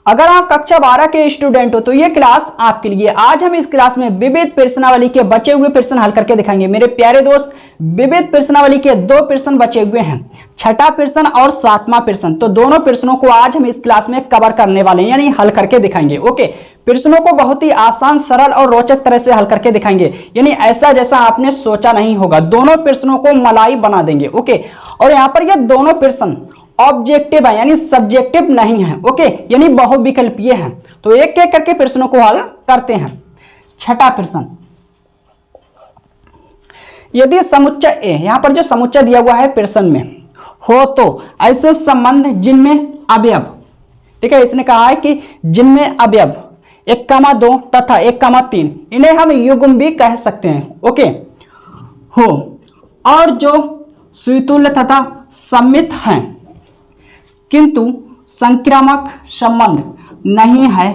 अगर आप कक्षा 12 के स्टूडेंट हो तो ये क्लास आपके लिए। आज हम इस क्लास में विविध प्रश्नावली के बचे हुए प्रश्न हल करके दिखाएंगे। मेरे प्यारे दोस्त, विविध प्रश्नावली के 2 प्रश्न बचे हुए हैं, छठा प्रश्न और 7वां प्रश्न। तो दोनों प्रश्नों को आज हम इस क्लास में कवर करने वाले हैं, यानी हल करके दिखाएंगे। ओके, प्रश्नों को बहुत ही आसान, सरल और रोचक तरह से हल करके दिखाएंगे, यानी ऐसा जैसा आपने सोचा नहीं होगा। दोनों प्रश्नों को मलाई बना देंगे। ओके, और यहाँ पर ये दोनों प्रश्न ऑब्जेक्टिव है, यानी सब्जेक्टिव नहीं है। ओके, यानी बहुविकल्पीय है। तो एक एक करके प्रश्नों को हल करते हैं। छठा प्रश्न, यदि समुच्चय ए, यहां पर जो समुच्चय दिया हुआ है प्रश्न में, हो तो ऐसे संबंध जिनमें अवयव, ठीक है, इसने कहा है कि जिनमें अवयव 1,2 तथा 1,3, इन्हें हम युग्म भी कह सकते हैं। ओके, हो और जो सुतुल्य तथा सममित हैं किंतु संक्रामक संबंध नहीं है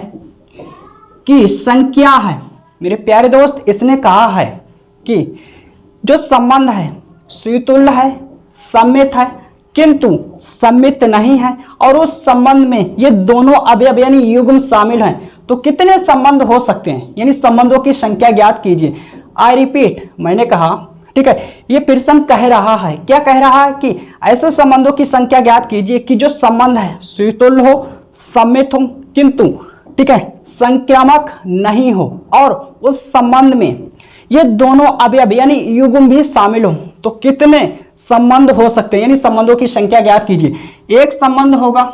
कि संख्या है। मेरे प्यारे दोस्त, इसने कहा है कि जो संबंध है सुतुल्य है, सममित है, किंतु सममित नहीं है, और उस संबंध में ये दोनों अवयव यानी युग्म शामिल हैं। तो कितने संबंध हो सकते हैं, यानी संबंधों की संख्या ज्ञात कीजिए। आई रिपीट, मैंने कहा, ठीक है, ये प्रश्न कह रहा है, क्या कह रहा है कि ऐसे संबंधों की संख्या ज्ञात कीजिए कि जो संबंध है सुतुल्य हो, सममित हो, किंतु, ठीक है, संक्रामक नहीं हो, और उस संबंध में ये दोनों अवयव यानी युग्म भी शामिल हो। तो कितने संबंध हो सकते हैं, यानी संबंधों की संख्या ज्ञात कीजिए। एक संबंध होगा,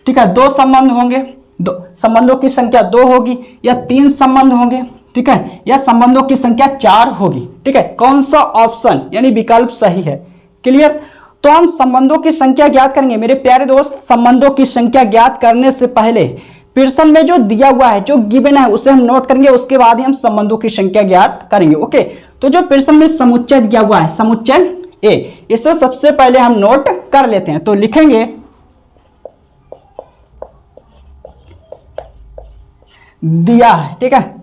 ठीक है, 2 संबंध होंगे, संबंधों की संख्या 2 होगी, या 3 संबंध होंगे, ठीक है, या संबंधों की संख्या 4 होगी। ठीक है, कौन सा ऑप्शन यानी विकल्प सही है? क्लियर? तो हम संबंधों की संख्या ज्ञात करेंगे। मेरे प्यारे दोस्त, संबंधों की संख्या ज्ञात करने से पहले प्रश्न में जो दिया हुआ है, जो गिवन है, उसे हम नोट करेंगे, उसके बाद ही हम संबंधों की संख्या ज्ञात करेंगे। ओके, तो जो प्रश्न में समुच्चय दिया हुआ है, समुच्चय ए, इसे सबसे पहले हम नोट कर लेते हैं। तो लिखेंगे दिया है, ठीक है,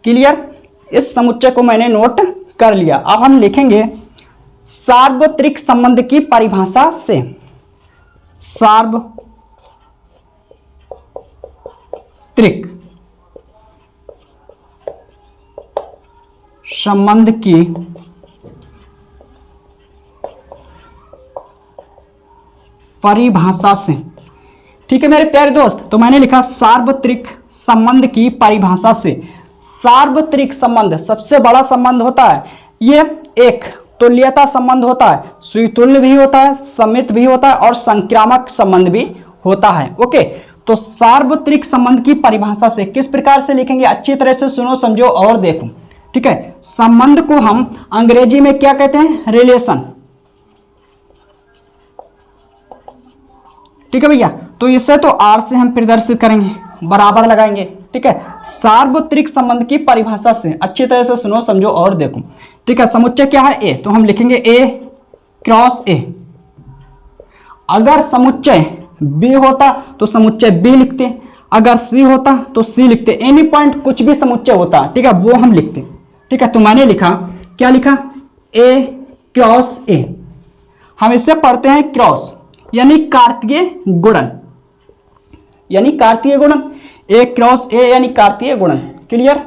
क्लियर? इस समुच्चय को मैंने नोट कर लिया। अब हम लिखेंगे सार्वत्रिक संबंध की परिभाषा से, सार्वत्रिक संबंध की परिभाषा से। ठीक है मेरे प्यारे दोस्त, तो मैंने लिखा सार्वत्रिक संबंध की परिभाषा से। सार्वत्रिक संबंध सबसे बड़ा संबंध होता है, ये एक तुल्यता संबंध होता है, सुतुल्य भी होता है, सममित भी होता है, और संक्रामक संबंध भी होता है। ओके, तो सार्वत्रिक संबंध की परिभाषा से किस प्रकार से लिखेंगे, अच्छी तरह से सुनो, समझो और देखो। ठीक है, संबंध को हम अंग्रेजी में क्या कहते हैं? रिलेशन। ठीक है भैया, तो इसे तो आर से हम प्रदर्शित करेंगे, बराबर लगाएंगे। ठीक है, सार्वत्रिक संबंध की परिभाषा से अच्छी तरह से सुनो, समझो और देखो। ठीक है, समुच्चय क्या है? ए, तो हम लिखेंगे ए क्रॉस ए। अगर समुच्चय बी होता तो समुच्चय बी लिखते, अगर सी होता तो सी लिखते, एनी पॉइंट कुछ भी समुच्चय होता, ठीक है, वो हम लिखते। ठीक है, तो मैंने लिखा, क्या लिखा? ए क्रॉस ए। हम इससे पढ़ते हैं क्रॉस, यानी कार्तीय गुणन, यानी कार्तीय गुणन। ए क्रॉस ए यानी कार्तीय गुणन। क्लियर?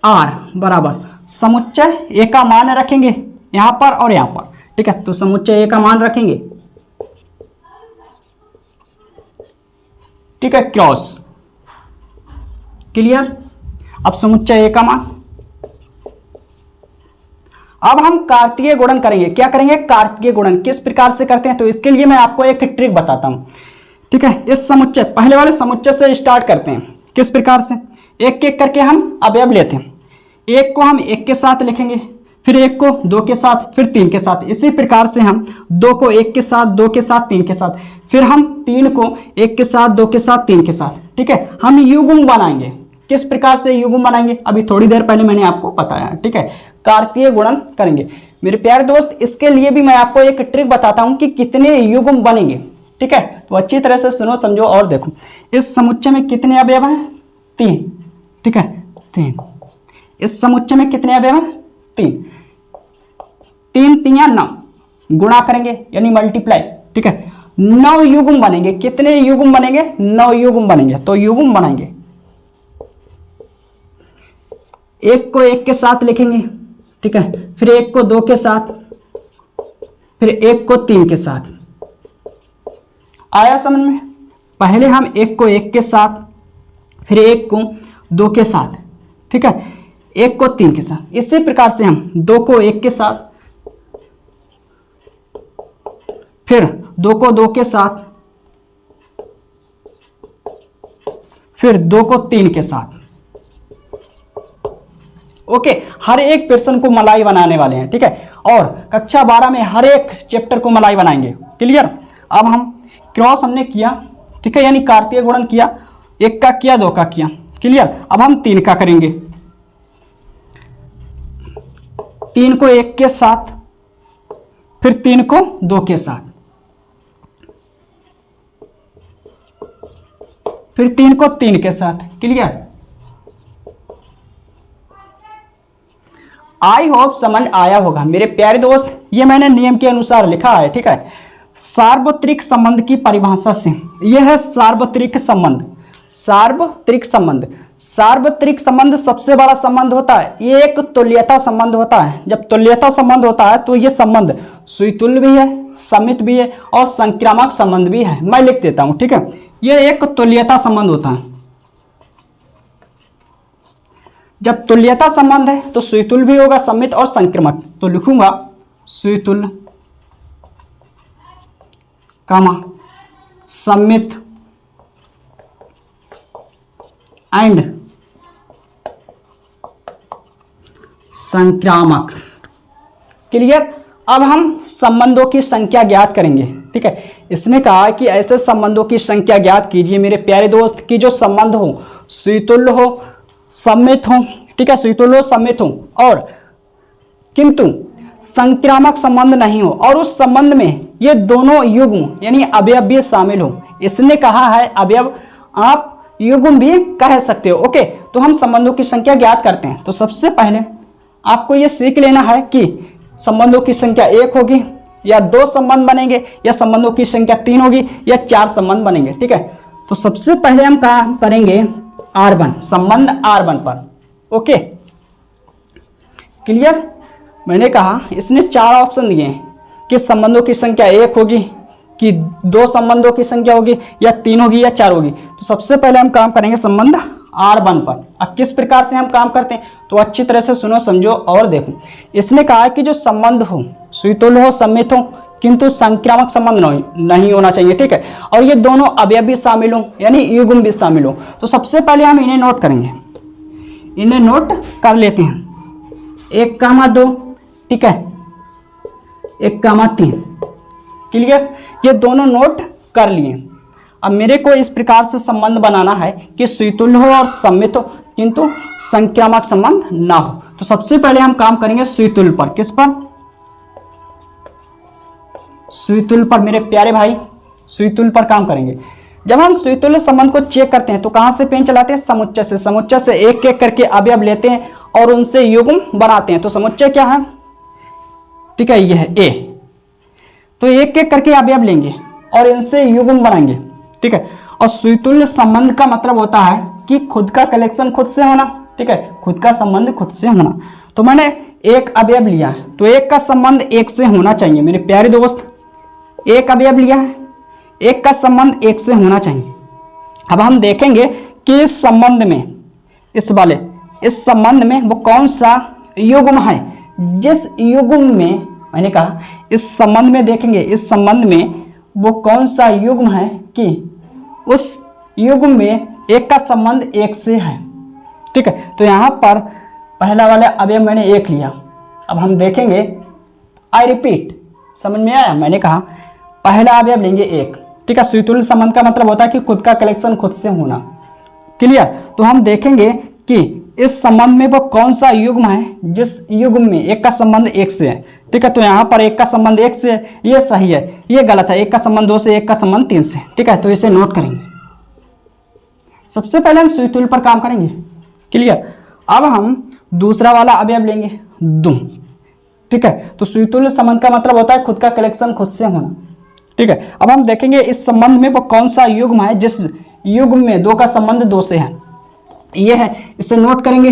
आर बराबर समुच्चय ए का मान रखेंगे यहां पर और यहां पर। ठीक है, तो समुच्चय ए का मान रखेंगे, ठीक है, क्रॉस। क्लियर? अब समुच्चय ए का मान, अब हम कार्तीय गुणन करेंगे। क्या करेंगे? कार्तीय गुणन। किस प्रकार से करते हैं? तो इसके लिए मैं आपको एक ट्रिक बताता हूं। ठीक है, इस समुच्चय, पहले वाले समुच्चय से स्टार्ट करते हैं। किस प्रकार से? एक एक करके हम अवयव लेते हैं। एक को हम 1 के साथ लिखेंगे, फिर 1 को 2 के साथ, फिर 3 के साथ। इसी प्रकार से हम 2 को 1 के साथ, 2 के साथ, 3 के साथ, फिर हम 3 को 1 के साथ, 2 के साथ, 3 के साथ। ठीक है, हम युग्म बनाएंगे। किस प्रकार से युग्म बनाएंगे? अभी थोड़ी देर पहले मैंने आपको बताया। ठीक है, कार्तीय गुणन करेंगे। मेरे प्यारे दोस्त, इसके लिए भी मैं आपको एक ट्रिक बताता हूं कि कितने युग्म बनेंगे। ठीक है, तो अच्छी तरह से सुनो, समझो और देखो। इस समुच्चय में कितने अवयव हैं? 3। ठीक है, 3। इस समुच्चय में कितने अवयव हैं? 3। 3 3 9। गुणा करेंगे यानी मल्टीप्लाई, ठीक है। 9 युग्म बनेंगे। कितने युग्म बनेंगे? 9 युग्म बनेंगे। तो युग्म बनाएंगे, एक को एक के साथ लिखेंगे, ठीक है, फिर एक को 2 के साथ, फिर एक को 3 के साथ। आया समझ में? पहले हम एक को एक के साथ, फिर एक को 2 के साथ, ठीक है, एक को 3 के साथ। इसी प्रकार से हम 2 को 1 के साथ, फिर 2 को 2 के साथ, फिर 2 को 3 के साथ। ओके, हर एक पर्सन को मलाई बनाने वाले हैं, ठीक है। और कक्षा 12 में हर एक चैप्टर को मलाई बनाएंगे। क्लियर? अब हम क्रॉस हमने किया, ठीक है, यानी कार्तीय गुणन किया, 1 का किया, 2 का किया। क्लियर? अब हम 3 का करेंगे। 3 को 1 के साथ, फिर 3 को 2 के साथ, फिर 3 को 3 के साथ। क्लियर? आई होप समझ आया होगा मेरे प्यारे दोस्त। ये मैंने नियम के अनुसार लिखा है, ठीक है। सार्वत्रिक संबंध की परिभाषा से, यह है सार्वत्रिक संबंध। सार्वत्रिक संबंध, सार्वत्रिक संबंध सबसे बड़ा संबंध होता है। ये एक तुल्यता संबंध होता है। जब तुल्यता संबंध होता है तो ये संबंध सुतुल्य भी है, समित भी है और संक्रामक संबंध भी है। मैं लिख देता हूं, ठीक है। ये एक तुल्यता संबंध होता है। जब तुल्यता संबंध है तो सुतुल्य भी होगा, समित और संक्रामक। तो लिखूंगा सुतुल्य कामा समित एंड संक्रामक। क्लियर? अब हम संबंधों की संख्या ज्ञात करेंगे, ठीक है। इसने कहा कि ऐसे संबंधों की संख्या ज्ञात कीजिए मेरे प्यारे दोस्त कि जो संबंध हो सुतुल्य हो, समित हो, ठीक है, सुतुल्य हो, समित हो और किंतु संक्रामक संबंध नहीं हो और उस संबंध में ये दोनों युग्म यानी अवयव भी शामिल हो। इसने कहा है अवयव, आप युग्म भी कह सकते हो। ओके, तो हम संबंधों की संख्या ज्ञात करते हैं। तो सबसे पहले आपको ये सीख लेना है कि संबंधों की संख्या 1 होगी या 2 संबंध बनेंगे या संबंधों की संख्या 3 होगी या 4 संबंध बनेंगे, ठीक है। तो सबसे पहले हम काम करेंगे R1, संबंध R1 पर। Okay, clear? मैंने कहा इसने 4 ऑप्शन दिए हैं कि संबंधों की संख्या 1 होगी, कि 2 संबंधों की संख्या होगी या 3 होगी या 4 होगी। तो सबसे पहले हम काम करेंगे संबंध R1 पर। अब किस प्रकार से हम काम करते हैं तो अच्छी तरह से सुनो, समझो और देखो। इसने कहा कि जो संबंध हो सुतुल्य हो, समित हो, किंतु संक्रामक संबंध नहीं होना चाहिए, ठीक है। और ये दोनों अवयव भी शामिल हो यानी युग्म भी शामिल हो। तो सबसे पहले हम इन्हें नोट करेंगे, इन्हें नोट कर लेते हैं। 1, 2, ठीक है, 1, 3। क्लियर? ये दोनों नोट कर लिए। अब मेरे को इस प्रकार से संबंध बनाना है कि सुतुल्य हो और समित हो किंतु संक्रामक संबंध ना हो। तो सबसे पहले हम काम करेंगे सुतुल्य पर। किस पर? सुतुल्य पर मेरे प्यारे भाई, सुतुल्य पर काम करेंगे। जब हम सुतुल्य संबंध को चेक करते हैं तो कहां से पेन चलाते हैं? समुच्चय से। समुच्चय से एक एक करके अवयव लेते हैं और उनसे युग्म बनाते हैं। तो समुच्चय क्या है? ठीक है, ये है ए। तो एक एक करके अवयव लेंगे और इनसे युग्म बनाएंगे, ठीक है। और सुतुल्य संबंध का मतलब होता है कि खुद का कलेक्शन खुद से होना, ठीक है, खुद का संबंध खुद से होना। तो मैंने एक अवयव लिया है तो एक का संबंध एक से होना चाहिए मेरे प्यारे दोस्त। एक अवयव लिया है, एक का संबंध एक से होना चाहिए। अब हम देखेंगे कि इस संबंध में, इस संबंध में वो कौन सा युग्म है। जिस युग्म में, मैंने कहा इस संबंध में देखेंगे, इस संबंध में वो कौन सा युग्म है कि उस युग्म में एक का संबंध एक से है, ठीक है। तो यहां पर पहला वाला अवयव मैंने एक लिया। अब हम देखेंगे, आई रिपीट, समझ में आया? मैंने कहा पहला अवयव लेंगे एक, ठीक है। सुतुल्य संबंध का मतलब होता है कि खुद का कलेक्शन खुद से होना। क्लियर? तो हम देखेंगे कि इस संबंध में वो कौन सा युग्म है जिस युग्म में एक का संबंध एक से है, ठीक है। तो यहां पर एक का संबंध एक से, ये सही है, ये गलत है। एक का संबंध 2 से, एक का संबंध 3 से, ठीक है। तो इसे नोट करेंगे। सबसे पहले हम सुतुल्य पर काम करेंगे। क्लियर? अब हम दूसरा वाला अवयव लेंगे 2, ठीक है। तो सुतुल्य संबंध का मतलब होता है खुद का कलेक्शन खुद से होना, ठीक है। अब हम देखेंगे इस संबंध में वो कौन सा युग्म है जिस युग्म में दो का संबंध दो से है, ये है, इसे नोट करेंगे।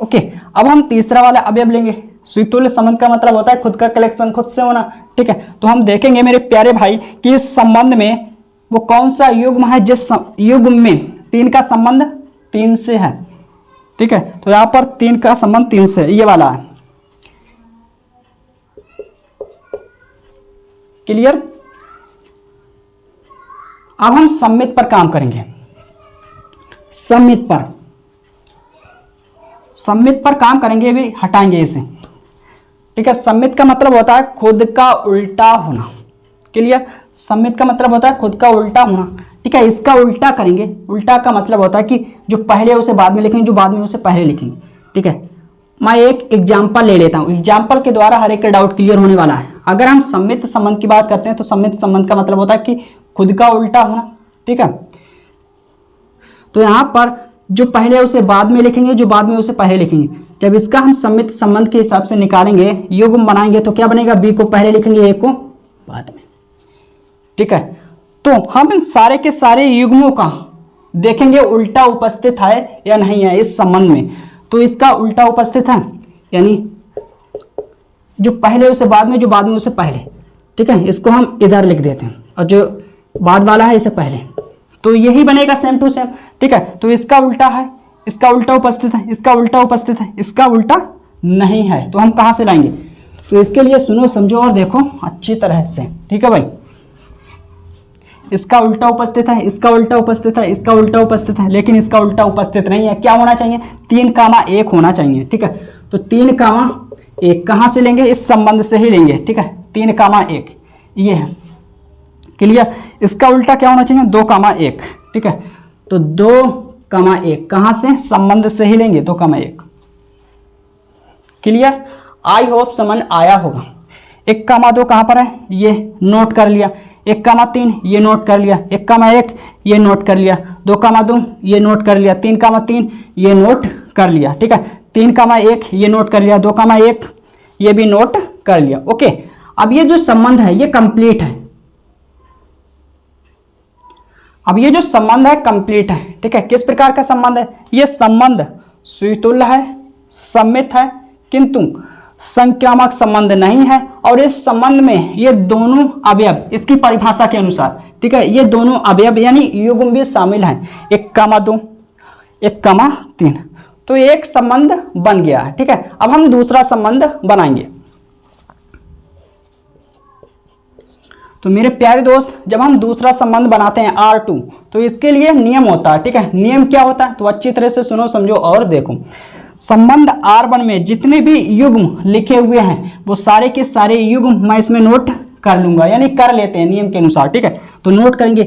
ओके, अब हम तीसरा वाला अवयव लेंगे। सुतुल्य संबंध का मतलब होता है खुद का कलेक्शन खुद से होना, ठीक है। तो हम देखेंगे मेरे प्यारे भाई कि इस संबंध में वो कौन सा युग्म है जिस युग्म में 3 का संबंध 3 से है, ठीक है। तो यहां पर 3 का संबंध 3 से, ये वाला है। क्लियर। अब हम सम्मित पर काम करेंगे। सम्मित पर काम करेंगे, भी हटाएंगे इसे, ठीक है। सम्मित का मतलब होता है खुद का उल्टा होना। क्लियर। सम्मित का मतलब होता है खुद का उल्टा होना, ठीक है। इसका उल्टा करेंगे। उल्टा का मतलब होता है कि जो पहले उसे बाद में लिखेंगे, जो बाद में उसे पहले लिखेंगे, ठीक है। मैं एक एग्जाम्पल ले लेता हूं, एग्जाम्पल के द्वारा हर एक का डाउट क्लियर होने वाला है। अगर हम सम्मित संबंध की बात करते हैं तो सम्मित संबंध का मतलब होता है कि खुद का उल्टा होना, ठीक है। तो यहां पर जो पहले उसे बाद में लिखेंगे, जो बाद में उसे पहले लिखेंगे। जब इसका हम सम्मित संबंध के हिसाब से निकालेंगे, युग्म बनाएंगे, तो क्या बनेगा, बी को पहले लिखेंगे, ए को बाद में, ठीक है। तो हम इन सारे के सारे युग्मों का देखेंगे उल्टा उपस्थित है या नहीं है इस संबंध में। तो इसका उल्टा उपस्थित है, यानी जो पहले उसे बाद में, जो बाद में उसे पहले, ठीक है। इसको हम इधर लिख देते हैं और जो बाद वाला है इसे पहले, तो यही बनेगा सेम टू सेम, ठीक है। तो इसका उल्टा है, इसका उल्टा उपस्थित है, इसका उल्टा उपस्थित है, इसका उल्टा नहीं है। तो हम कहां से लाएंगे, तो इसके लिए सुनो समझो और देखो अच्छी तरह से, ठीक है भाई। इसका उल्टा उपस्थित है, इसका उल्टा उपस्थित है, इसका उल्टा उपस्थित है, लेकिन इसका उल्टा उपस्थित नहीं है। क्या होना चाहिए, 3, 1 होना चाहिए, ठीक है। तो 3, 1 कहां से लेंगे, इस संबंध से ही लेंगे, ठीक है। 3, 1 ये है। क्लियर। इसका उल्टा क्या होना चाहिए, 2, 1, ठीक है। तो 2, 1 कहां से, संबंध से ही लेंगे, 2, 1। क्लियर। आई होप समझ आया होगा। 1, 2 कहां पर है, ये नोट कर लिया। 1, 3 ये नोट कर लिया। 1, ये नोट कर लिया। 2, ये नोट कर लिया। 3, ये नोट कर लिया, ठीक है। 3, 1 ये नोट कर लिया। 2, 1 ये भी नोट कर लिया। ओके, अब ये जो संबंध है ये कंप्लीट है। अब ये जो संबंध है कंप्लीट है, ठीक है। किस प्रकार का संबंध है, ये संबंध सुतुल्य है, सम्मित है, किंतु संक्रामक संबंध नहीं है। और इस संबंध में ये दोनों अवयव, इसकी परिभाषा के अनुसार, ठीक है, ये दोनों अवयव यानी युग्म भी शामिल हैं। 1, 2, 1, 3, तो एक संबंध बन गया है, ठीक है। अब हम दूसरा संबंध बनाएंगे। तो मेरे प्यारे दोस्त, जब हम दूसरा संबंध बनाते हैं R2, तो इसके लिए नियम होता है, ठीक है। नियम क्या होता है, तो अच्छी तरह से सुनो समझो और देखो। संबंध R1 में जितने भी युग्म लिखे हुए हैं वो सारे के सारे युग्म मैं इसमें नोट कर लूंगा, यानी कर लेते हैं नियम के अनुसार, ठीक है। तो नोट करेंगे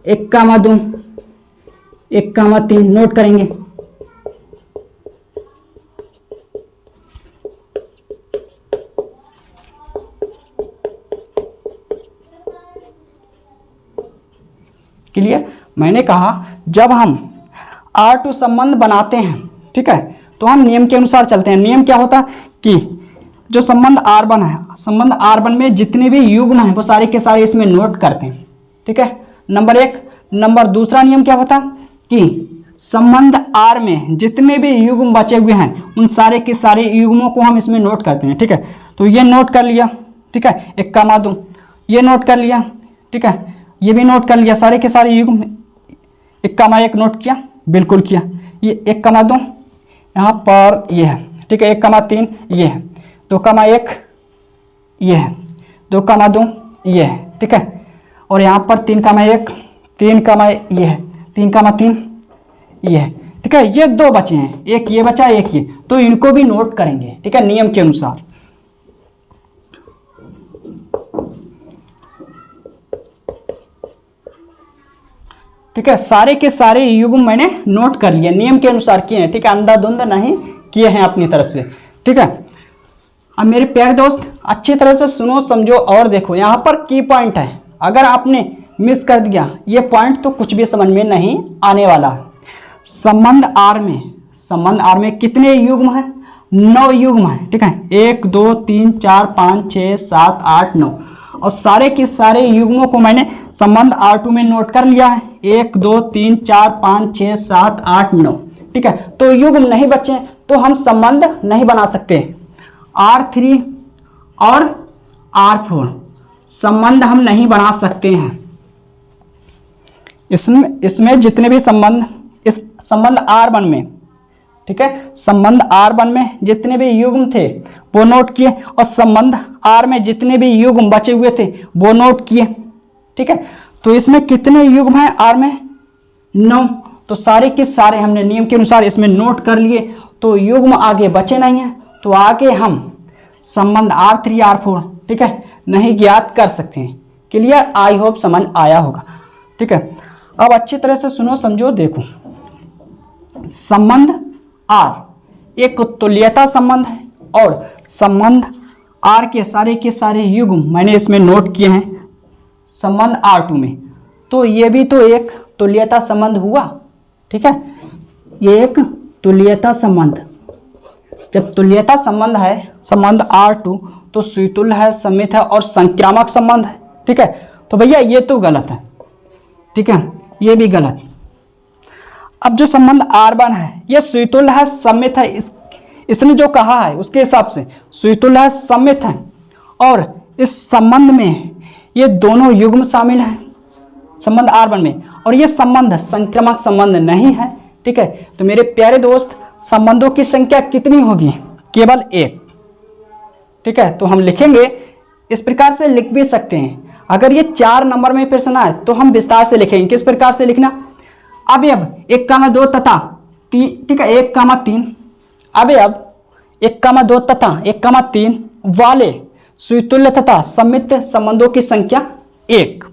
1, 2, 1, 3 नोट करेंगे। क्लियर। मैंने कहा जब हम R2 संबंध बनाते हैं, ठीक है, तो हम नियम के अनुसार चलते हैं। नियम क्या होता है कि जो संबंध R1 है, संबंध R1 में जितने भी युग्म हैं वो सारे के सारे इसमें नोट करते हैं, ठीक है। नंबर 1। नंबर दूसरा नियम क्या होता है कि संबंध R में जितने भी युग्म बचे हुए हैं उन सारे के सारे युग्मों को हम इसमें नोट करते हैं, ठीक है। तो ये नोट कर लिया, ठीक है। 1, 2 ये नोट कर लिया, ठीक है। ये भी नोट कर लिया, सारे के सारे युग्म। 1, 1 नोट किया, बिल्कुल किया। ये 1, 2 यहाँ पर ये है, ठीक है। 1, 3 ये है। 2, 1 ये है। 2, 2 ये है, ठीक है। और यहाँ पर 3, 1 ये है। 3, 3 ये है, ठीक है। ये 2 बचे हैं, एक ये बचा, एक ये, तो इनको भी नोट करेंगे, ठीक है, नियम के अनुसार। ठीक है, सारे के सारे युग्म मैंने नोट कर लिए, नियम के अनुसार किए हैं, ठीक है। अंधाधुंध नहीं किए हैं अपनी तरफ से, ठीक है। अब मेरे प्यारे दोस्त अच्छी तरह से सुनो समझो और देखो, यहाँ पर की पॉइंट है। अगर आपने मिस कर दिया ये पॉइंट तो कुछ भी समझ में नहीं आने वाला है। संबंध R में कितने युग्म हैं, 9 युग्म है, ठीक है, 1 2 3 4 5 6 7 8 9, और सारे के सारे युग्मों को मैंने संबंध R2 में नोट कर लिया है, 1 2 3 4 5 6 7 8 9, ठीक है। तो युग्म नहीं बचे तो हम संबंध नहीं बना सकते। R3 और R4 संबंध हम नहीं बना सकते हैं। इसमें जितने भी संबंध, इस संबंध R1 में, ठीक है, संबंध R1 में जितने भी युग्म थे वो नोट किए, और संबंध R में जितने भी युग्म बचे हुए थे वो नोट किए, ठीक है। तो इसमें कितने युग्म हैं R में? 9। तो सारे के सारे हमने नियम के अनुसार इसमें नोट कर लिए, तो युग्म आगे बचे नहीं हैं, तो आगे हम संबंध R3 R4, ठीक है, नहीं ज्ञात कर सकते हैं। क्लियर? आई होप समझ आया होगा, ठीक है। अब अच्छी तरह से सुनो, समझो, देखो। संबंध R एक तुल्यता संबंध है, और संबंध R के सारे युग्म मैंने इसमें नोट किए हैं संबंध R2 में, तो ये भी तो एक तुल्यता संबंध हुआ, ठीक है। ये एक तुल्यता संबंध, जब तुल्यता संबंध है संबंध R2 तो स्वीतुल्य है, समित है और संक्रामक संबंध है, ठीक है। तो भैया ये तो गलत है, ठीक है, ये भी गलत। अब जो संबंध R1 है ये स्वीतुल्य है, समित है, इसने जो कहा है उसके हिसाब से स्वीतुल्य है, समित है, और इस संबंध में ये दोनों युग्म शामिल हैं संबंध R1 में, और ये संबंध संक्रामक संबंध नहीं है, ठीक है। तो मेरे प्यारे दोस्त, संबंधों की संख्या कितनी होगी? केवल 1, ठीक है। तो हम लिखेंगे, इस प्रकार से लिख भी सकते हैं। अगर ये 4 नंबर में प्रश्न आए तो हम विस्तार से लिखेंगे। किस प्रकार से लिखना? अवयव 1, 2 तथा 3, ठीक है, 1, 3 अवयव 1, 2 तथा 1, 3 वाले स्वीतुल्य तथा समित संबंधों की संख्या 1।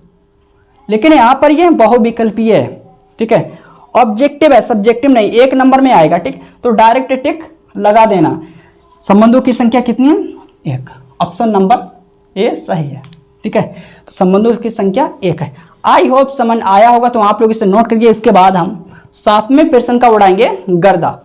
लेकिन यहाँ पर यह बहुविकल्पीय है, ठीक है, ऑब्जेक्टिव है, सब्जेक्टिव नहीं, 1 नंबर में आएगा, ठीक। तो डायरेक्ट टिक लगा देना। संबंधों की संख्या कितनी है? 1। ऑप्शन नंबर ए सही है, ठीक है। तो संबंधों की संख्या 1 है। आई होप समझ आया होगा, तो आप लोग इसे नोट करिए। इसके बाद हम 7वें प्रश्न का उड़ाएंगे गर्दा।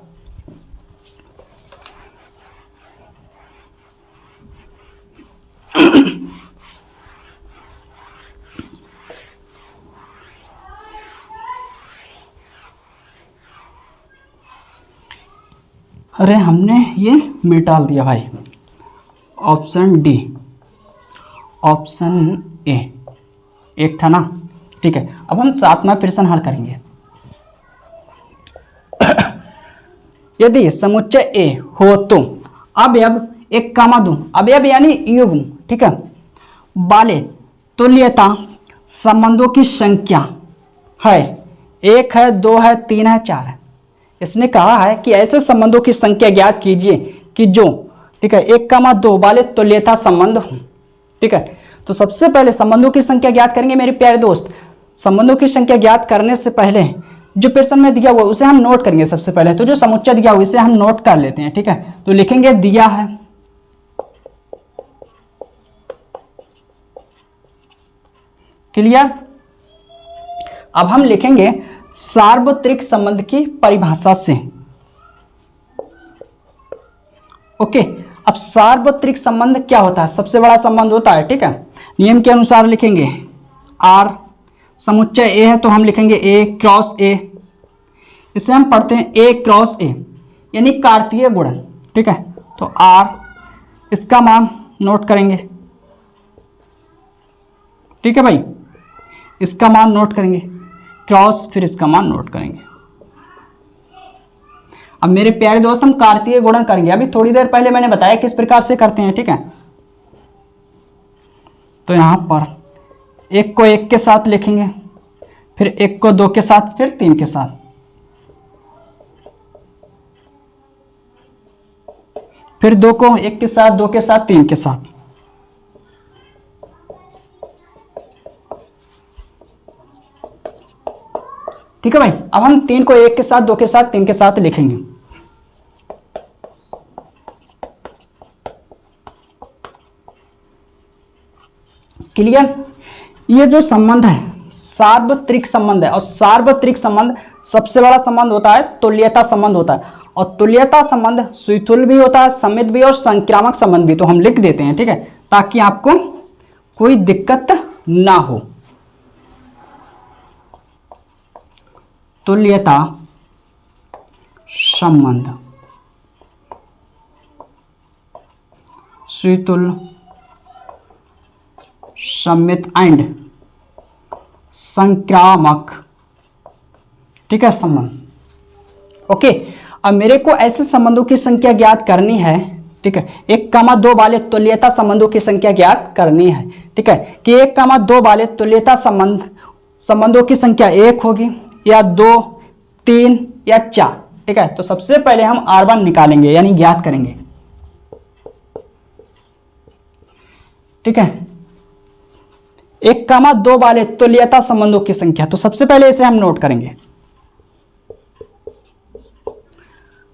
अरे हमने ये मिटा दिया भाई, ऑप्शन डी, ऑप्शन ए एक था ना, ठीक है। अब हम 7वां प्रश्न हल करेंगे। यदि समुच्चय ए हो तो अवयव 1, 2 अवयव यानी युग्म, ठीक है, वाले तुल्यता संबंधों की संख्या है 1 है, 2 है, 3 है, 4 है। इसने कहा है कि ऐसे संबंधों की संख्या ज्ञात कीजिए कि जो, ठीक है, 1, 2 वाले तुल्यता संबंध हो, ठीक है। तो सबसे पहले संबंधों की संख्या ज्ञात करेंगे मेरे प्यारे दोस्त। संबंधों की संख्या ज्ञात करने से पहले जो प्रश्न में दिया हुआ उसे हम नोट करेंगे सबसे पहले। तो जो समुच्चय दिया हुआ इसे हम नोट कर लेते हैं, ठीक है। तो लिखेंगे दिया है, क्लियर। अब हम लिखेंगे सार्वत्रिक संबंध की परिभाषा से, ओके। अब सार्वत्रिक संबंध क्या होता है? सबसे बड़ा संबंध होता है, ठीक है। नियम के अनुसार लिखेंगे R, समुच्चय A है तो हम लिखेंगे A क्रॉस A। इसे हम पढ़ते हैं A क्रॉस A यानी कार्तीय गुणन, ठीक है। तो R इसका मान नोट करेंगे, ठीक है भाई, इसका मान नोट करेंगे, क्रॉस फिर इसका मान नोट करेंगे। अब मेरे प्यारे दोस्त हम कार्तीय गुणन करेंगे। अभी थोड़ी देर पहले मैंने बताया किस प्रकार से करते हैं, ठीक है। तो यहां पर 1 को 1 के साथ लिखेंगे, फिर 1 को 2 के साथ, फिर 3 के साथ, फिर 2 को 1 के साथ, 2 के साथ, 3 के साथ। ठीक है भाई। अब हम 3 को 1 के साथ, 2 के साथ, 3 के साथ लिखेंगे। क्लियर। ये जो संबंध है सार्वत्रिक संबंध है, और सार्वत्रिक संबंध सबसे बड़ा संबंध होता है तुल्यता संबंध होता है। और तुल्यता संबंध सुतुल्य भी होता है, समित भी और संक्रामक संबंध भी, तो हम लिख देते हैं, ठीक है, ताकि आपको कोई दिक्कत ना हो। तुल्यता संबंध, सुतुल्य, समित एंड संक्रामक, ठीक है, संबंध। ओके, अब मेरे को ऐसे संबंधों की संख्या ज्ञात करनी है, ठीक है, 1,2 वाले तुल्यता संबंधों की संख्या ज्ञात करनी है, ठीक है, कि 1,2 वाले तुल्यता संबंधों की संख्या 1 होगी या 2, 3 या 4, ठीक है। तो सबसे पहले हम R1 निकालेंगे यानी ज्ञात करेंगे, ठीक है, 1,2 वाले तुल्यता संबंधों की संख्या, तो सबसे पहले इसे हम नोट करेंगे,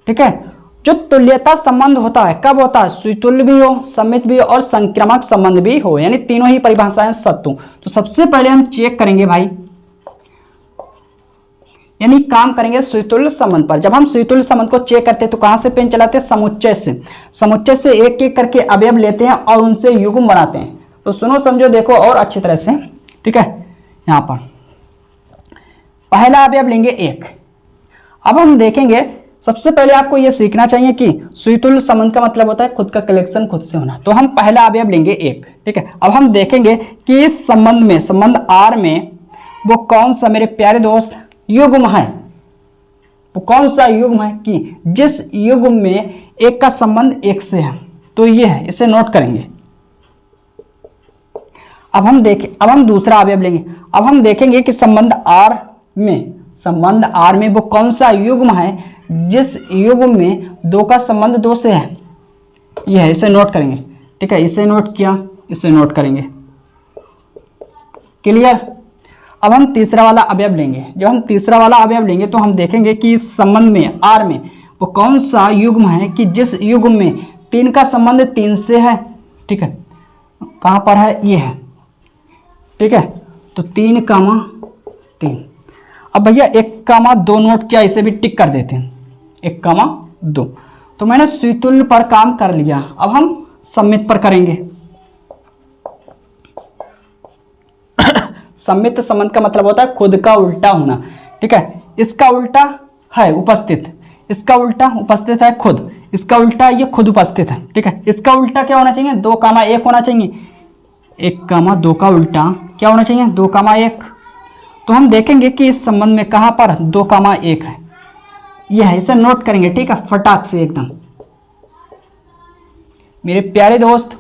ठीक है। जो तुल्यता संबंध होता है कब होता है, सुतुल्य भी हो, समित भी हो और संक्रामक संबंध भी हो, यानी तीनों ही परिभाषाएं सत्य हो। तो सबसे पहले हम चेक करेंगे भाई, यानी काम करेंगे सुतुल्य संबंध पर। जब हम सुतुल्य संबंध को चेक करते हैं तो कहां से पेन चलाते हैं, समुच्चय से। समुच्चय से एक एक करके अवयव लेते हैं और उनसे युग्म बनाते हैं। तो सुनो समझो देखो और अच्छी तरह से, ठीक है। यहां पर पहला अवयव लेंगे 1। अब हम देखेंगे, सबसे पहले आपको यह सीखना चाहिए कि सुतुल्य संबंध का मतलब होता है खुद का कलेक्शन खुद से होना। तो हम पहला अवयव लेंगे 1, ठीक है। अब हम देखेंगे कि इस संबंध में, संबंध R में वो कौन सा मेरे प्यारे दोस्त युग्म है, वो कौन सा युग्म है कि जिस युग्म में 1 का संबंध 1 से है, तो ये है, इसे नोट करेंगे। अब हम दूसरा अवयव लेंगे। अब हम देखेंगे कि संबंध R में वो कौन सा युग्म है जिस युग्म में 2 का संबंध 2 से है, यह है, इसे नोट करेंगे, ठीक है। इसे नोट किया, इसे नोट करेंगे, क्लियर। अब हम तीसरा वाला अवयव लेंगे। जब हम तीसरा वाला अवयव लेंगे तो हम देखेंगे कि इस संबंध में R में वो कौन सा युग्म है कि जिस युग्म में 3 का संबंध 3 से है, ठीक है। कहां पर है, ये है, ठीक है। तो 3,3। अब भैया 1,2 नोट किया, इसे भी टिक कर देते हैं, 1,2। तो मैंने सुतुल्य पर काम कर लिया। अब हम समित पर करेंगे। समित संबंध का मतलब होता है खुद का उल्टा होना, ठीक है। इसका उल्टा है उपस्थित, इसका उल्टा उपस्थित है खुद, इसका उल्टा ये खुद उपस्थित है, ठीक है। इसका उल्टा क्या होना चाहिए, 2,1 होना चाहिए। 1,2 का उल्टा क्या होना चाहिए, 2,1। तो हम देखेंगे कि इस संबंध में कहां पर 2,1 है, यह है, इसे नोट करेंगे, ठीक है, फटाक से एकदम मेरे प्यारे दोस्त।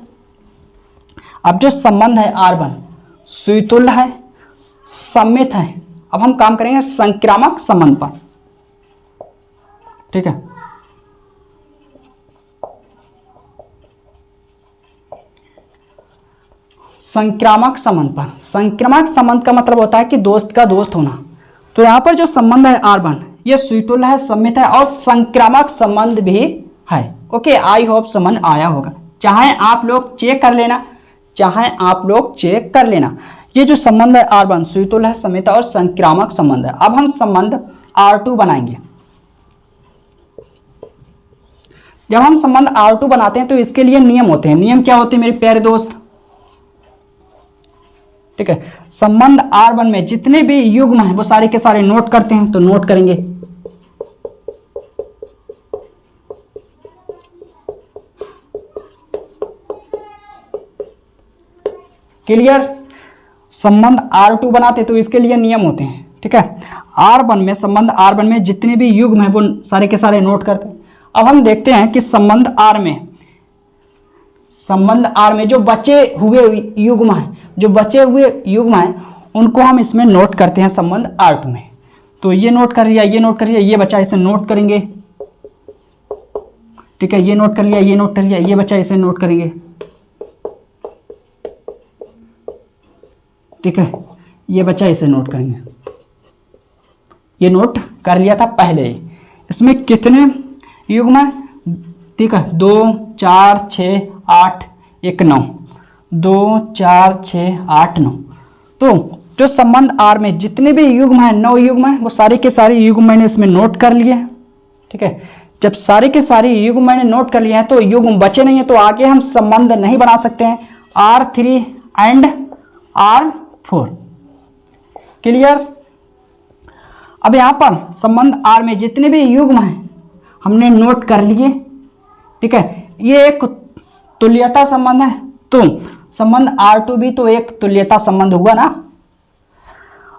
अब जो संबंध है R1 सुतुल्य है, समित है। अब हम काम करेंगे संक्रामक संबंध पर, ठीक है। संक्रामक संबंध पर, संक्रामक संबंध का मतलब होता है कि दोस्त का दोस्त होना। तो यहां पर जो संबंध है R1 ये सुतुल्य है, समित है और संक्रामक संबंध भी है। ओके, आई होप समझ आया होगा। चाहे आप लोग चेक कर लेना, चाहे आप लोग चेक कर लेना, ये जो संबंध है R1 सुतुल्य है, समित और संक्रामक संबंध है। अब हम संबंध R2 बनाएंगे। जब हम संबंध R2 बनाते हैं तो इसके लिए नियम होते हैं। नियम क्या होते हैं मेरे प्यारे दोस्त, ठीक है। संबंध R1 में जितने भी युग्म हैं वो सारे के सारे नोट करते हैं, तो नोट करेंगे। क्लियर। संबंध R2 बनाते तो इसके लिए नियम होते हैं, ठीक है। R1 में, संबंध R1 में जितने भी युग्म हैं वो सारे के सारे नोट करते हैं। अब हम देखते हैं कि संबंध R में जो बचे हुए युग्म हैं, जो बचे हुए युग्म हैं उनको हम इसमें नोट करते हैं संबंध R2 में। तो ये नोट कर लिया, ये नोट कर लिया, ये बचा, इसे नोट करेंगे, ठीक है। ये नोट कर लिया, ये नोट कर लिया, ये बचा, इसे नोट करेंगे, ठीक है। ये बचा, इसे नोट करेंगे। ये नोट कर लिया था पहले ही। इसमें कितने युग्म हैं, ठीक है, 2, 4, 6, 8, 1, 9, 2, 4, 6, 8, 9। तो जो संबंध R में जितने भी युग्म हैं, 9 युग्म हैं, वो सारे के सारे युग्म मैंने इसमें नोट कर लिए, ठीक है। जब सारे के सारे युग्म मैंने नोट कर लिया है तो युग्म बचे नहीं है, तो आगे हम संबंध नहीं बना सकते हैं R3 एंड R4। क्लियर। अब यहां पर संबंध R में जितने भी युग्म हैं हमने नोट कर लिए, ठीक है। ये एक तुल्यता संबंध है, तो संबंध R2 भी तो एक तुल्यता संबंध हुआ ना।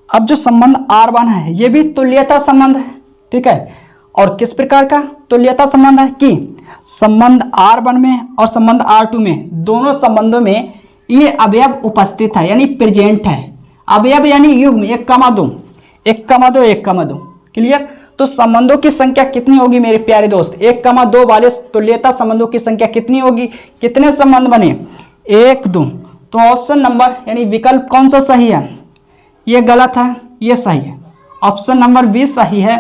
अब जो संबंध R1 है ये भी तुल्यता संबंध है, ठीक है। और किस प्रकार का तुल्यता संबंध है कि संबंध R1 में और संबंध R2 में दोनों संबंधों में ये अवयव उपस्थित है, यानी प्रेजेंट है। अवयव यानी युग्म 1,2 1,2 1,2। क्लियर। तो संबंधों की संख्या कितनी होगी मेरे प्यारे दोस्त? 1,2 वाले तुल्यता संबंधों की संख्या कितनी होगी? कितने संबंध बने? 1 2। तो ऑप्शन नंबर यानी विकल्प कौन सा सही है? ये गलत है, ये सही है। ऑप्शन नंबर 20 सही है,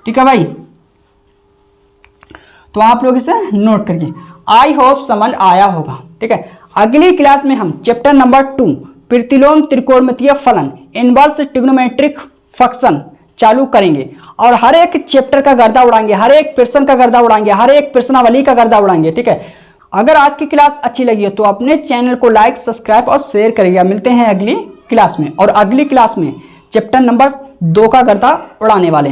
ठीक है भाई। तो आप लोग इसे नोट करिए। आई होप समझ आया होगा, ठीक है। अगली क्लास में हम चैप्टर नंबर 2 प्रतिलोम त्रिकोणमितीय फलन इनवर्स ट्रिग्नोमेट्रिक फंक्शन चालू करेंगे और हर एक चैप्टर का गर्दा उड़ाएंगे, हर एक प्रश्न का गर्दा उड़ाएंगे, हर एक प्रश्नावली का गर्दा उड़ाएंगे, ठीक है। अगर आज की क्लास अच्छी लगी है तो अपने चैनल को लाइक सब्सक्राइब और शेयर करिएगा। मिलते हैं अगली क्लास में, और अगली क्लास में चैप्टर नंबर 2 का गर्दा उड़ाने वाले हैं।